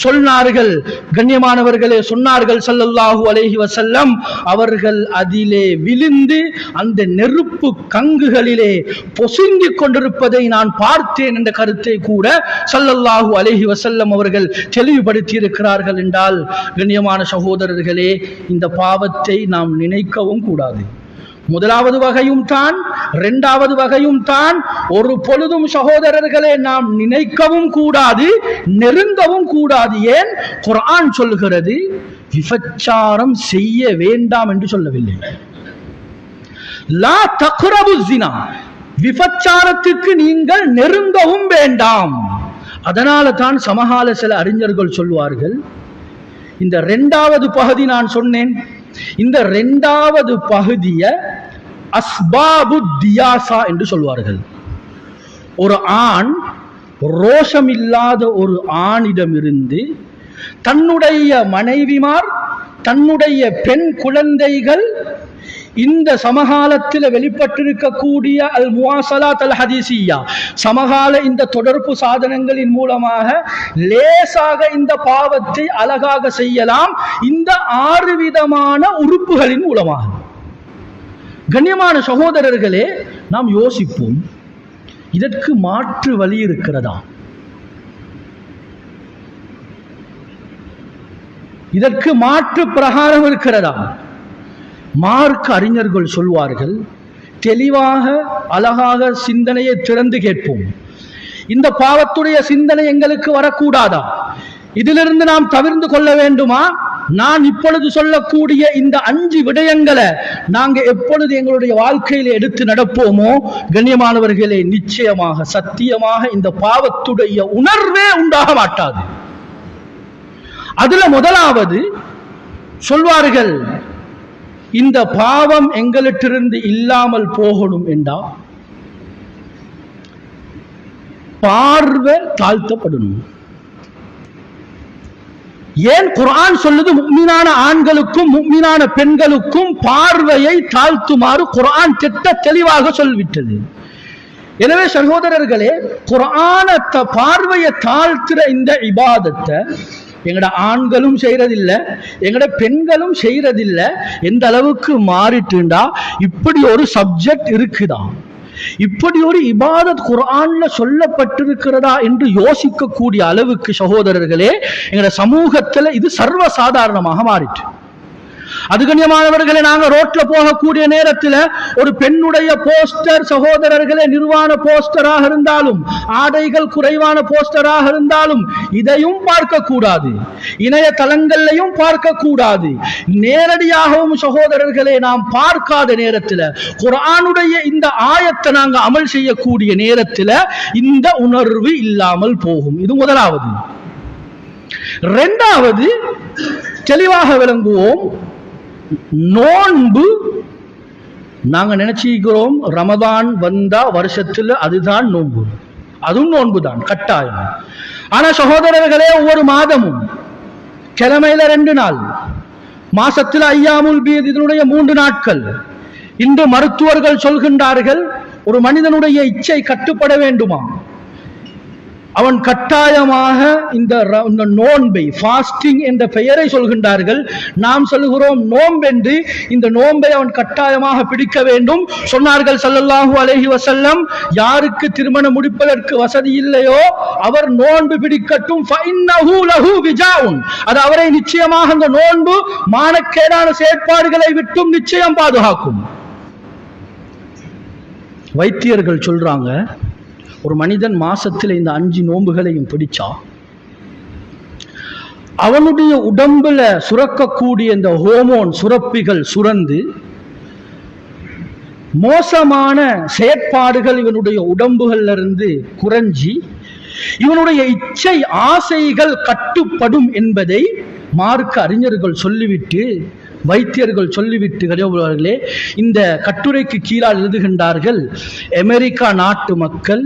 சொன்னார்கள். கண்ணியமானவர்களே, சொன்னார்கள் ஸல்லல்லாஹு அலைஹி வஸல்லம், அவர்கள் அதிலே விழுந்து அந்த நெருப்பு கங்குகளிலே பொசுங்கிக் கொண்டிருப்பதை நான் பார்த்தேன் என்ற கருத்தை கூட ஸல்லல்லாஹு அலைஹி வஸல்லம் அவர்கள் தெளிவுபடுத்தி இருக்கிறார்கள். என்றால் கண்ணியமான சகோதரர்களே, இந்த பாவத்தை நாம் நினைக்கவும் கூடாது. முதலாவது வகையும் தான், இரண்டாவது வகையும் தான். ஒரு பொழுதும் சகோதரர்களே நாம் நினைக்கவும் கூடாது, நெருங்கவும் கூடாது. ஏன்? குர்ஆன் சொல்கிறது விபச்சாரம் செய்ய வேண்டாம் என்று சொல்லவில்லை. லா தக்ரபு ஸினா, விபச்சாரத்துக்கு நீங்கள் நெருங்கவும் வேண்டாம். அதனால தான் சமகால சில அறிஞர்கள் சொல்வார்கள், இந்த இரண்டாவது பகுதி நான் சொன்னேன், இந்த இரண்டாவது பகுதிய அஸ்பாபு தியாசா என்று சொல்வார்கள். ஒரு ஆண், ரோஷம் இல்லாத ஒரு ஆணிடமிருந்து தன்னுடைய மனைவிமார், தன்னுடைய பெண் குழந்தைகள் இந்த சமகாலத்தில் வெளிப்பட்டிருக்கக்கூடிய அல் முவாசலாத் அல் ஹதீசியா, சமகால இந்த தொடர்பு சாதனங்களின் மூலமாக லேசாக இந்த பாவத்தை அழகாக செய்யலாம், இந்த 6 விதமான உறுப்புகளின் மூலமாக. கண்ணியமான சகோதரர்களே, நாம் யோசிப்போம், இதற்கு மாற்று வழி இருக்கிறதா? இதற்கு மாற்று பிரகாரம் இருக்கிறதா? மார்க்க அறிஞர்கள் சொல்வார்கள், தெளிவாக அழகாக சிந்தனையை திறந்து கேட்போம். இந்த பாவத்துடைய சிந்தனை எங்களுக்கு வரக்கூடாதா? இதிலிருந்து நாம் தவிர்த்து கொள்ள வேண்டுமா? நான் இப்பொழுது சொல்லக்கூடிய இந்த 5 விடயங்களை நாங்க எப்பொழுது எங்களுடைய வாழ்க்கையில எடுத்து நடப்போமோ கண்ணியமானவர்களே, நிச்சயமாக சத்தியமாக இந்த பாவத்துடைய உணர்வே உண்டாக மாட்டாது. அதுல முதலாவது சொல்வார்கள், இந்த பாவம் எங்களிட்டிருந்து இல்லாமல் போகணும் என்றா பார்வை தாழ்த்தப்படணும். ஏன் குர்ஆன் சொல்லுது முஃமினான ஆண்களுக்கும் முஃமினான பெண்களுக்கும் பார்வையை தாழ்த்துமாறு குர்ஆன் தெளிவாக சொல்லிவிட்டது. எனவே சகோதரர்களே, குர்ஆன பார்வையை தாழ்த்துற இந்த இபாதத்தை எங்கட ஆண்களும் செய்யறதில்லை, எங்கட பெண்களும் செய்யறதில்லை. எந்த அளவுக்கு மாறிட்டுண்டா இப்படி ஒரு சப்ஜெக்ட் இருக்குதா, இப்படி ஒரு இபாதத் குர்ஆன்ல சொல்லப்பட்டிருக்கிறதா என்று யோசிக்கக்கூடிய அளவுக்கு சகோதரர்களே எங்கட சமூகத்துல இது சர்வசாதாரணமாக மாறிட்டு. அது கண்ணியமானவர்களே, நாங்க ரோட்ல போகக்கூடிய நேரத்தில் ஒரு பெண்ணுடைய போஸ்டர் சகோதரர்களே நிர்வாண போஸ்டராக இருந்தாலும் ஆடைகள் குறைவான போஸ்டராக இருந்தாலும் இதையும் பார்க்க கூடாது, இணையதளங்களையும் பார்க்க கூடாது. நேரடியாகவும் சகோதரர்களே நாம் பார்க்காத நேரத்தில் குர்ஆனுடைய இந்த ஆயத்தை நாங்க அமல் செய்யக்கூடிய நேரத்தில் இந்த உணர்வு இல்லாமல் போகும். இது முதலாவது. இரண்டாவது, தெளிவாக விளங்குவோம், நோன்பு நாங்க நினைச்சிக்கிறோம் ரமதான் வந்தா வருஷத்துல அதுதான் நோன்பு, அதுவும் நோன்பு தான் கட்டாயம். ஆனா சகோதரர்களே, ஒவ்வொரு மாதமும் கிழமையில 2 நாள், மாசத்துல ஐயாமுல் பீத் இதனுடைய 3 நாட்கள். இன்று மருத்துவர்கள் சொல்கின்றார்கள், ஒரு மனிதனுடைய இச்சை கட்டுப்பட வேண்டுமா, அவன் கட்டாயமாக இந்த நோன்பை ஃபாஸ்டிங் என்ற பெயரை சொல்கின்றார்கள். நாம் சொல்லுகிறோம் நோன்பென்று. இந்த நோன்பை அவன் கட்டாயமாக பிடிக்க வேண்டும். சொன்னார்கள் ஸல்லல்லாஹு அலைஹி வஸல்லம், யாருக்கு திருமணம் முடிப்பதற்கு வசதி இல்லையோ அவர் நோன்பு பிடிக்கட்டும், ஃபஇன்னஹு லஹு விஜாஉன், அது அவரை நிச்சயமாக அந்த நோன்பு மானக்கேடான செயற்பாடுகளை விட்டும் நிச்சயம் பாதுகாக்கும். வைத்தியர்கள் சொல்றாங்க, ஒரு மனிதன் மாசத்தில் இந்த 5 நோன்புகளையும் பிடிச்சா அவனுடைய உடம்புல சுரக்கக்கூடிய இந்த ஹோமோன் சுரப்பிகள் சுரந்து மோசமான செயற்பாடுகள் இவனுடைய உடம்புகள்ல இருந்து குறைஞ்சி இவனுடைய இச்சை ஆசைகள் கட்டுப்படும் என்பதை மார்க்க அறிஞர்கள் சொல்லிவிட்டு, வைத்தியர்கள் சொல்லிவிட்டு கடையோர்களே இந்த கட்டுரைக்கு கீழால் எழுதுகின்றார்கள், அமெரிக்கா நாட்டு மக்கள்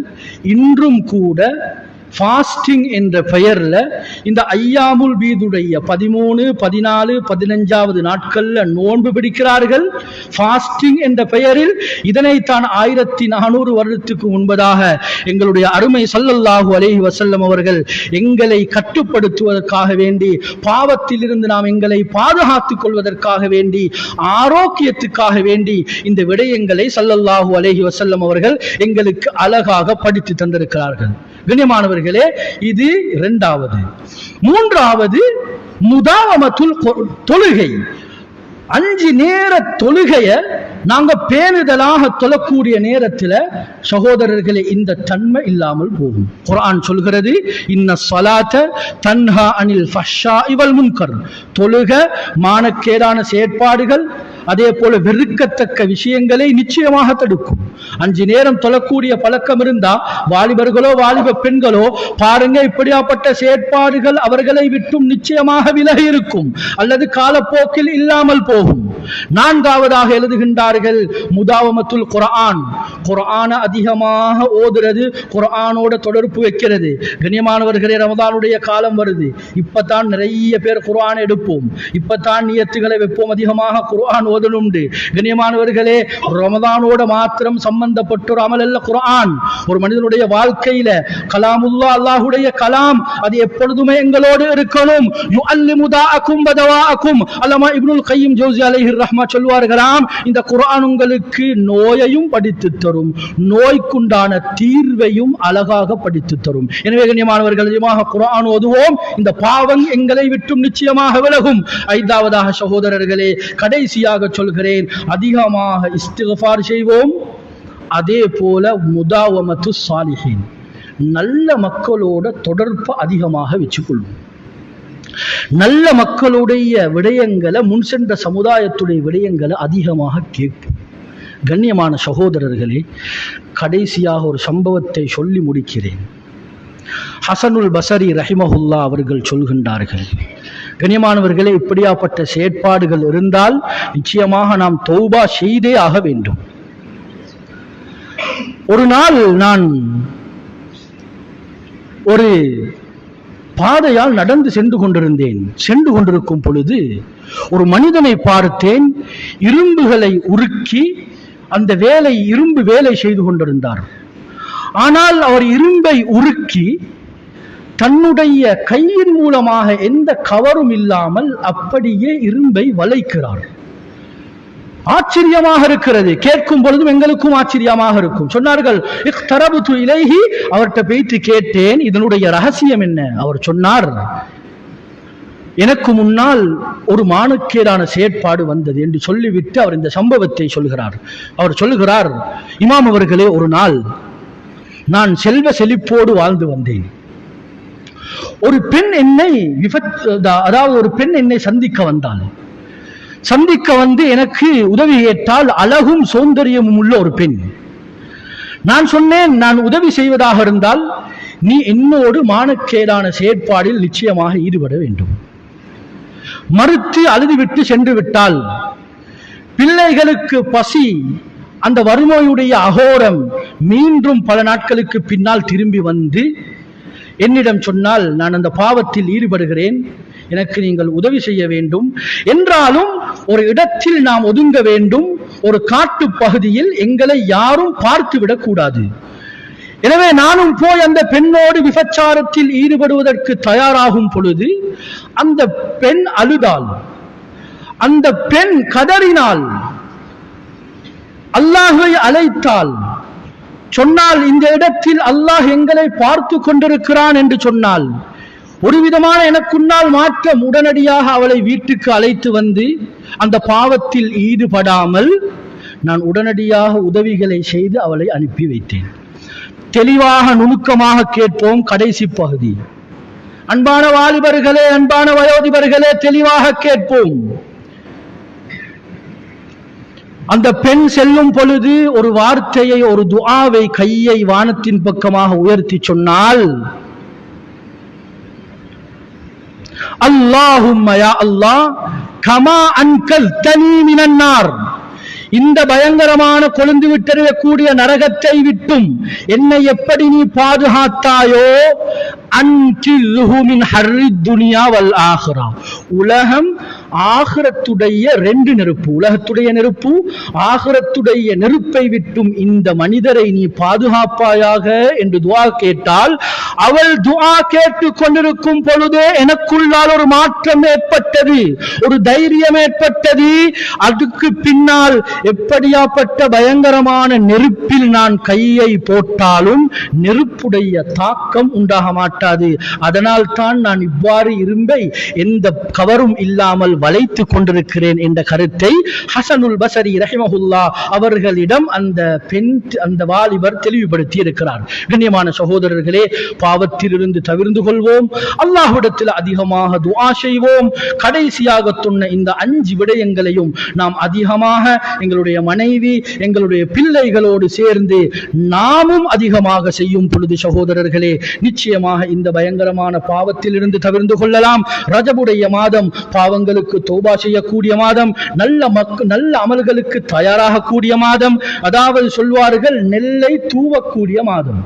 இன்றும் கூட ஃபாஸ்டிங் என்ற பெயர்ல இந்த ஐயாமுல் பீதுடைய 13, 14, 15வது நாட்கள்ல நோன்பு பிடிக்கிறார்கள். ஃபாஸ்டிங் என்ற பெயரில் இதனைத்தான் 1400 வருடத்துக்கு முன்பதாக எங்களுடைய அருமை ஸல்லல்லாஹு அலைஹி வஸல்லம் அவர்கள் எங்களை கட்டுப்படுத்துவதற்காக வேண்டி, பாவத்திலிருந்து நாம் எங்களை பாதுகாத்துக் கொள்வதற்காக வேண்டி, ஆரோக்கியத்துக்காக வேண்டி இந்த விடயங்களை ஸல்லல்லாஹு அலைஹி வஸல்லம் அவர்கள் எங்களுக்கு அழகாக படித்து தந்திருக்கிறார்கள். கண்ணியமானவர்களே, இது 2வது. 3வது, முதாவமத்துல் தொழுகை. 5 நேர தொழுகைய நாங்க பேணுதலாக தொழக்கூடிய நேரத்தில் சகோதரர்களே இந்த தன்மை இல்லாமல் போகும். குர்ஆன் சொல்கிறது, இன்ன ஸலாத்த தன்ஹா அனில் ஃபஹ்ஷாஇ வல் முன்கர், தொழுக மானக்கேடான செயற்பாடுகள் அதே போல வெறுக்கத்தக்க விஷயங்களை நிச்சயமாக தடுக்கும். 5 நேரம் தொழக்கூடிய பழக்கம் இருந்தா வாலிபர்களோ வாலிப பெண்களோ பாருங்க, இப்படியாப்பட்ட செயற்பாடுகள் அவர்களை விட்டும் நிச்சயமாக விலகி இருக்கும் அல்லது காலப்போக்கில் இல்லாமல் போகும். 4வதாக எழுதுகின்றார்கள், முதாவமத்துல் குர்ஆன், குர்ஆன அதிகமாக ஓதுறது, குர்ஆனோட தொடர்பு வைக்கிறது. கண்ணியமானவர்களே, ரமதானுடைய காலம் வருது, இப்பதான் நிறைய பேர் குர்ஆன் எடுப்போம், இப்பதான் நியத்துகளை வைப்போம், அதிகமாக குர்ஆன் ஓதணும்ண்டு. கண்ணியமானவர்களே, ரமதானோட மாத்திரம் சம்பந்தப்பட்ட ஒரு அமல் அல்ல குர்ஆன். ஒரு மனிதனுடைய வாழ்க்கையில கலாமுல்லா, அல்லாஹ்வுடைய கலாம், அது எப்பொழுதுமே எங்களோடு இருக்கணும். யுஅல்லிமு தாஅக்கும் வதவாஅக்கும், அல்லாமா இப்னுல் கய்யிம் ஜௌஸி அலைஹி ரஹ்மா சொல்வார்களாம், இந்த குர்ஆன் உங்களுக்கு நோயையும் படித்து தரும், நோய்க்குண்டான தீர்வையும் அழகாக படித்து தரும். எனவே கண்ணியமானவர்கள், நிஜமாக குர்ஆன் ஓதுவோம், இந்த பாவம் எங்களை விட்டும் நிச்சயமாக விலகும். 5வதாக சகோதரர்களே, கடைசியாக சொல்கிறேன், அதிகமாக இஸ்திக்ஃபார் செய்வோம். அதே போல முதாவமத்து சாலிஹீன், நல்ல மக்களோட தொடர்பை அதிகமாக வச்சுக்கொள்வோம். நல்ல மக்களுடைய விடயங்களை, முன் சென்ற சமுதாயத்துடைய விடயங்களை அதிகமாக கேட்போம். கண்ணியமான சகோதரர்களே, கடைசியாக ஒரு சம்பவத்தை சொல்லி முடிக்கிறேன். ஹசனுல் பஸரி ரஹிமஹுல்லா அவர்கள் சொல்கின்றார்கள், கண்ணியமானவர்களே, இப்படியாப்பட்ட செயற்பாடுகள் இருந்தால் நிச்சயமாக நாம் தௌபா செய்தே ஆக வேண்டும். ஒரு நாள் நான் ஒரு பாதையால் நடந்து சென்று கொண்டிருக்கும் பொழுது ஒரு மனிதனை பார்த்தேன். இரும்புகளை உருக்கி அந்த இரும்பு வேலை செய்து கொண்டிருந்தார். ஆனால் அவர் இரும்பை உருக்கி தன்னுடைய கையின் மூலமாக எந்த கவரும் இல்லாமல் அப்படியே இரும்பை வளைக்கிறார். ஆச்சரியமாக இருக்கிறது. கேட்கும் பொழுதும் எங்களுக்கும் ஆச்சரியமாக இருக்கும். சொன்னார்கள், இக்தரபுது இலைஹி, அவர்கிட்ட போயிட்டு கேட்டேன், இதனுடைய ரகசியம் என்ன? அவர் சொன்னார், எனக்கு முன்னால் ஒரு மானக்கேடான செயற்பாடு வந்தது என்று சொல்லிவிட்டு அவர் இந்த சம்பவத்தை சொல்கிறார். அவர் சொல்லுகிறார், இமாம் அவர்களே, ஒரு நாள் நான் செல்வ செழிப்போடு வாழ்ந்து வந்தேன். ஒரு பெண் என்னை சந்திக்க வந்து எனக்கு உதவி கேட்டால், அழகும் சௌந்தரியமும் உள்ள ஒரு பெண். நான் சொன்னேன், நான் உதவி செய்வதாக இருந்தால் நீ என்னோடு மானக்கேடான செயற்பாடில் நிச்சயமாக ஈடுபட வேண்டும். மறுத்து அழுதுவிட்டு சென்று விட்டால் பிள்ளைகளுக்கு பசி, அந்த வறுமையுடைய அகோரம் மீண்டும் பல நாட்களுக்கு பின்னால் திரும்பி வந்து என்னிடம் சொன்னால், நான் அந்த பாவத்தில் ஈடுபடுகிறேன், எனக்கு நீங்கள் உதவி செய்ய வேண்டும். என்றாலும் ஒரு இடத்தில் நாம் ஒதுங்க வேண்டும். ஒரு காட்டு பகுதியில் எங்களை யாரும் பார்த்து விடக்கூடாது. எனவே நானும் போய் அந்த பெண்ணோடு விபச்சாரத்தில் ஈடுபடுவதற்கு தயாராகும் பொழுது அந்த பெண் அழுதாள், அந்த பெண் கதறினாள், அல்லாஹ்வை அழைத்தாள். சொன்னால், இந்த இடத்தில் அல்லாஹ் எங்களை பார்த்து கொண்டிருக்கிறான் என்று சொன்னால், ஒரு விதமான எனக்குன்னால் மாற்றம். உடனடியாக அவளை வீட்டுக்கு அழைத்து வந்து அந்த பாவத்தில் ஈடுபடாமல் நான் உடனடியாக உதவிகளை செய்து அவளை அனுப்பி வைத்தேன். தெளிவாக நுணுக்கமாக கேட்போம். கடைசி பகுதி. அன்பான வாலிபர்களே, அன்பான வயோதிபர்களே, தெளிவாக கேட்போம். அந்த பெண் செல்லும் பொழுது ஒரு வார்த்தையை, ஒரு துஆவை, கையை வானத்தின் பக்கமாக உயர்த்தி சொன்னால், அல்லாஹும்ம யா அல்லாஹ் கமா அன்கல்தனி மினன் நார், இந்த பயங்கரமான கொழுந்து விட்டெறியக்கூடிய நரகத்தை விட்டும் என்னை எப்படி நீ பாதுகாத்தாயோ, அன்கில்ஹு மின் ஹர்ரித் துன்யா வல் ஆகிரா, உலகம் ஆகிரத்துடைய ரெண்டு நெருப்பு, உலகத்துடைய நெருப்பு, ஆகிரத்துடைய நெருப்பை விட்டும் இந்த மனிதரை நீ பாதுகாப்பாயாக என்று துஆ கேட்டால், அவள் துஆ கேட்டுக் கொண்டிருக்கும் பொழுதே எனக்குள்ளால் ஒரு மாற்றம் ஏற்பட்டது, ஒரு தைரியம் ஏற்பட்டது. அதுக்கு பின்னால் எப்படியாப்பட்ட பயங்கரமான நெருப்பில் நான் கையை போட்டாலும் நெருப்புடைய தாக்கம் உண்டாக மாட்டாது. அதனால் தான் நான் இவ்வாறு இரும்பை எந்த கவரும் இல்லாமல் வளைத்து கொண்டிருக்கிறேன் என்ற கருத்தை ஹசனுல் பஸரி ரஹிமஹுல்லா அவர்களிடம் அந்த வாலிபர் தெளிவுபடுத்தி இருக்கிறார். கண்ணியமான சகோதரர்களே, பாவத்திலிருந்து தவிர்ந்து கொள்வோம், அல்லாஹ்விடத்தில் அதிகமாக துஆ செய்வோம். கடைசியாக சொன்ன இந்த 5 விடயங்களையும் நாம் அதிகமாக எங்களுடைய மனைவி, எங்களுடைய பிள்ளைகளோடு சேர்ந்து நாமும் அதிகமாக செய்யும் பொழுது சகோதரர்களே, நிச்சயமாக இந்த பயங்கரமான பாவத்தில் இருந்து தவிர்ந்து கொள்ளலாம். ரஜபுடைய மாதம் பாவங்களுக்கு தௌபா செய்யக்கூடிய மாதம், நல்ல அமல்களுக்கு தயாராகக்கூடிய மாதம், அதாவது சொல்வார்கள் நெல்லை தூவக்கூடிய மாதம்.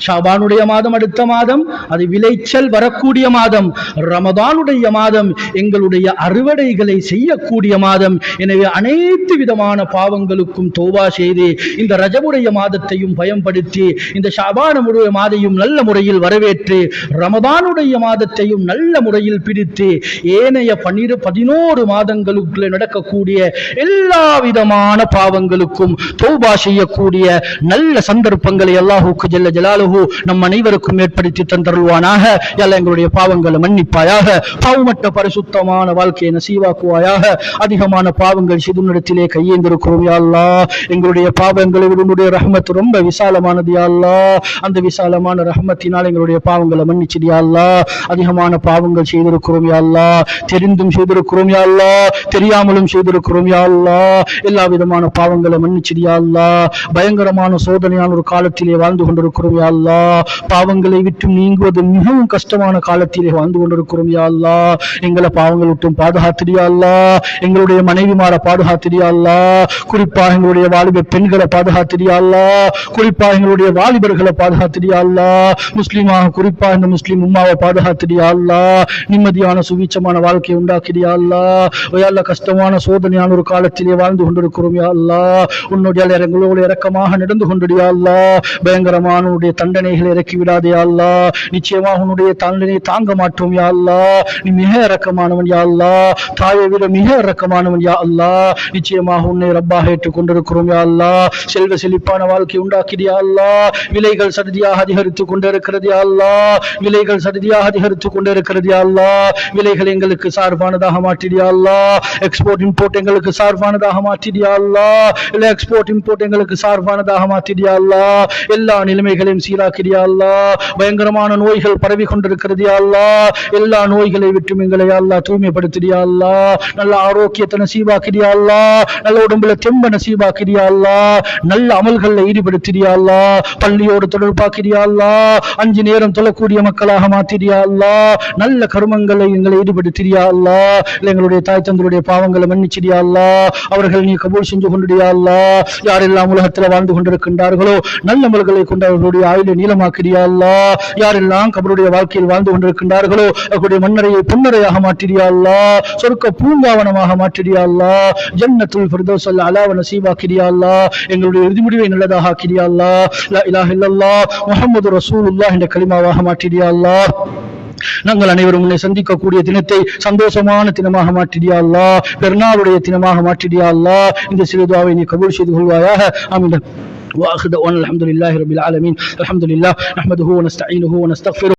ஷாபானுடைய மாதம் அடுத்த மாதம், அது விளைச்சல் வரக்கூடிய மாதம். ரமதானுடைய மாதம் எங்களுடைய அறுவடைகளை செய்யக்கூடிய மாதம். எனவே அனைத்து விதமான பாவங்களுக்கும் தௌபா செய்து இந்த ரஜபுடைய மாதத்தையும் பயன்படுத்தி இந்த ஷாபானுடைய மாதையும் நல்ல முறையில் வரவேற்று ரமதானுடைய மாதத்தையும் நல்ல முறையில் பிடித்து ஏனைய 11 மாதங்களுக்குள்ளே நடக்கக்கூடிய எல்லா விதமான பாவங்களுக்கும் தௌபா செய்யக்கூடிய நல்ல சந்தர்ப்பங்களை அல்லாஹுக்கு ஜல்ல ஜலாலுஹு ஜலாலுஹு நம் அனைவருக்கும் ஏற்படுத்தி தந்தருள்வானாக. யல்லா எங்களுடைய பாவங்களை மன்னிப்பாயாக, பாவமற்ற பரிசுத்தமான வாழ்க்கையை நசீவாக்குவாயாக. அதிகமான பாவங்கள் சிதுனிடத்திலே கையேந்திருக்கிறோம் யா அல்லாஹ். எங்களுடைய பாவங்களை உன்னுடைய ரஹ்மத் ரொம்ப விசாலமானது யா அல்லாஹ். அந்த விசாலமான ரஹ்மத்தினால் எங்களுடைய பாவங்களை மன்னிச்சிடு யா அல்லாஹ். அதிகமான பாவங்கள் செய்திருக்கிறோம் யா அல்லாஹ், தெரிந்தும் செய்திருக்கிறோம் யா அல்லாஹ், தெரியாமலும் செய்திருக்கிறோம் யா அல்லாஹ். எல்லா விதமான பாவங்களை மன்னிச்சிடு யா அல்லாஹ். பயங்கரமான சோதனையான ஒரு காலத்திலே வாழ்ந்து கொண்டிருக்கிறோம் யா அல்லாஹ். பாவங்களை விட்டு நீங்குவது மிகவும் கஷ்டமான காலத்திலே வாழ்ந்து கொண்டிருக்கிறோம் யா அல்லாஹ். எங்களை பாவங்கள் விட்டும் பாதுகாத்திடு யா அல்லாஹ். எங்களுடைய மனைவிமாரை பாதுகாத்திடு யா அல்லாஹ். குறிப்பாக எங்களுடைய வாலிப பெண்களை பாதுகாத்திடு யா அல்லாஹ். குறிப்பாக எங்களுடைய வாலிபர்களை பாதுகாத்திடு யா அல்லாஹ். முஸ்லிமாக குறிப்பாக இந்த முஸ்லிம் உம்மாவை பாதுகாத்திடு யா அல்லாஹ். நிம்மதியான சுவீச்சமான வாழ்க்கையை உண்டாக்கிடு யா அல்லாஹ். யா கஷ்டமான சோதனையான ஒரு காலத்திலே வாழ்ந்து கொண்டிருக்கிறோம் யா அல்லாஹ். உன்னுடைய எங்களோடு இரக்கமாக நடந்து கொண்டு யா அல்லாஹ். பயங்கரமான உன்னுடைய தண்டனைகளை இறக்கி விடாதே யா அல்லாஹ். நிச்சயமாக உன்னுடைய தண்டனையை தாங்க மாட்டோம் யா அல்லாஹ். நீ மிக இரக்கமானவன் யா அல்லாஹ், தாயை விட மிக இரக்கமானவன் யா அல்லாஹ். நிச்சயமாக உன்னை ரப்பாக ஏற்றுக் கொண்டிருக்கிறோம் யா அல்லாஹ். செல்வ செழிப்பான வாழ்க்கை உண்டாக்கிடு யா அல்லாஹ். விலைகள் சடுதியாக அதிகரித்துக் கொண்டிருக்கிறது யா அல்லாஹ். விலைகள் சடுதியாக அதிகரித்துக் கொண்டிருக்கிறது யா அல்லாஹ். விலைகள் எங்களுக்கு சார்பானதாக மாற்றிடு யா அல்லாஹ். எக்ஸ்போர்ட் இம்போர்ட் எங்களுக்கு சார்பானதாக மாற்றிடு யா அல்லாஹ். இல்ல எக்ஸ்போர்ட் இம்போர்ட் எங்களுக்கு சார்பானதாக மாற்றிடு யா அல்லாஹ். எல்லா நிலைமைகளையும் சீராக்கிடு யா அல்லாஹ். பயங்கரமான நோய்கள் பரவி கொண்டிருக்கிறது யா அல்லாஹ். எல்லா நோய்களை விட்டும் எங்களை யா அல்லாஹ் தூய்மைப்படுத்திடு யா அல்லாஹ். நல்ல ஆரோக்கியத்தை நசீபாக்கிடு யா அல்லாஹ். நல்ல உடம்புல தெம்ப நசீபாக்கிடு யா அல்லாஹ். நல்ல அமல்களை ஈடுபடுத்திடு யா அல்லாஹ். பள்ளியோடு தொடர்பாக்கிடு யா அல்லாஹ். 5 நேரம் தொழக்கூடிய மக்களாக மாற்றிடு யா அல்லாஹ். நல்ல கர்மங்களை எங்களை ஈடுபடுத்திடு யா அல்லாஹ். எங்களுடைய தாய் தந்தருடைய பாவங்களை மன்னிச்சிடு யா அல்லாஹ். அவர்கள் நீ கபூல் செஞ்சு கொண்டு யா அல்லாஹ். யாரெல்லாம் உலகத்தில் வாழ்ந்து கொண்டிருக்கின்றார்களோ நல்ல அமல்களை கொண்டு அவர்களுடைய ஆயுளை நீளமாக்கிடு யா அல்லாஹ். யாரெல்லாம் கபருடைய வாழ்க்கையில் வாழ்ந்து கொண்டிருக்கின்றார்களோ அவர்களுடைய மண்ணறையை பொன்னறையாக மாற்றிடு யா அல்லாஹ். சொர்க்க பூங்காவனமாக மாற்றிடு யா அல்லாஹ். ஜன்னத்துல் ஃபிர்தௌஸ் அலாவ நசீபாக்கிடு யா அல்லாஹ். எங்களுடைய இறுதி முடிவை நல்லதாக ஆக்கிடு யா அல்லாஹ். லா இலாஹ இல்லல்லாஹ் முஹம்மது ரசூலுல்லாஹ் என்ற கலிமாவாக மாற்றிடு யா அல்லாஹ். நாங்கள் அனைவரும் உன்னை சந்திக்கக்கூடிய தினத்தை சந்தோஷமான தினமாக மாற்றிடியா அல்லாஹ். பெருநாளுடைய தினமாக மாற்றிடியா அல்லாஹ். இந்த சிறு துஆவை நீ கபூல் செய்து கொள்வாயாக. ஆமீன். وآخر دعوانا الحمد لله رب العالمين. الحمد لله نحمده ونستعينه ونستغفره